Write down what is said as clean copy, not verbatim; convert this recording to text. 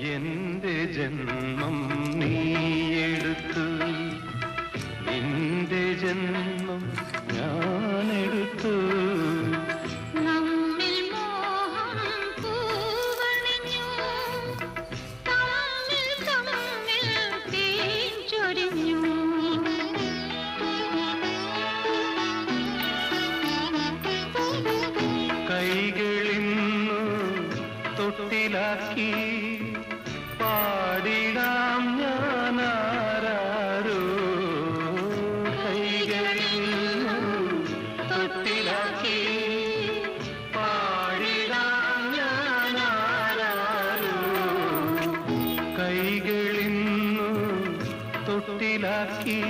എന്റെ ജന്മം നീയെടുത്തു, നിന്റെ ജന്മം ഞാനെടുത്തു. നമ്മിൽ മോഹം പൂവണിഞ്ഞു, തമ്മിൽ തമ്മിൽ തേൻ ചൊരിഞ്ഞു. കൈകളിന്നു തൊട്ടിലാക്കി പാടിടാം ഞാനാരോ. കൈകളിന്നു തൊട്ടിലാക്കി പാടിടാം ഞാനാരോ. കൈകളിന്നു തൊട്ടിലാക്കി